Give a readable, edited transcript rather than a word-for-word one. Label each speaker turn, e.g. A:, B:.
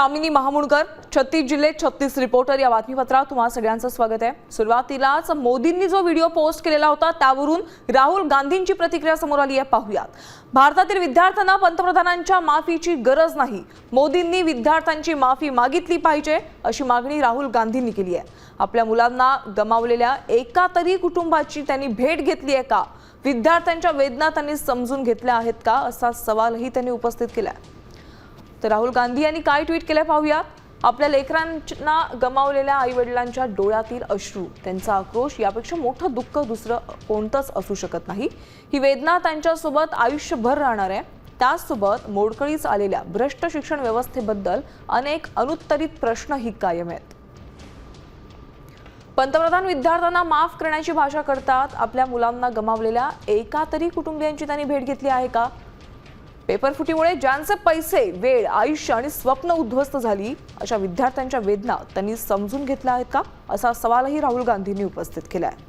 A: यामिनी महामुणकर, 36 जिल्हे 36 रिपोर्टर या बातमीपत्रात तुम्हा सगळ्यांचं स्वागत आहे। सुरुवातीलाच मोदींनी जो व्हिडिओ पोस्ट केलेला होता त्यावरून राहुल गांधींची प्रतिक्रिया समोर आली आहे, पाहूयात। भारतातील विद्यार्थ्यांना पंतप्रधानांच्या माफीची गरज नाही, मोदींनी विद्यार्थ्यांची माफी मागितली पाहिजे अशी मागणी राहुल गांधींनी केली आहे। आपल्या मुलांना गमावलेल्या एका तरी कुटुंबाची त्यांनी भेट घेतली आहे का? विद्यार्थ्यांच्या वेदना त्यांनी समजून घेतल्या आहेत का, असा सवालही त्यांनी उपस्थित केला। तर राहुल गांधी यांनी काय ट्विट केले पाहूयात। आपल्या लेकरांना गमावलेल्या आई-वडिलांच्या डोळ्यातील अश्रू, त्यांचा आक्रोश यापेक्षा मोठं दुःख दुसरं कोणतंच असू शकत नाही। ही वेदना त्यांच्यासोबत आयुष्यभर राहणार आहे। त्यासोबत मोडकळीस आलेल्या भ्रष्ट शिक्षण व्यवस्थेबद्दल अनेक अनुत्तरित प्रश्नही कायम आहेत। पंतप्रधान विद्यार्थ्यांना माफ करण्याची भाषा करतात। आपल्या मुलांना गमावलेल्या एका तरी कुटुंबियांची त्यांनी भेट घेतली आहे का? पेपरफुटीमुळे ज्यांचे पैसे, वेळ, आयुष्य आणि स्वप्न उद्ध्वस्त झाली अशा विद्यार्थ्यांच्या वेदना त्यांनी समजून घेतल्या आहेत का, असा सवालही राहुल गांधींनी उपस्थित केला आहे।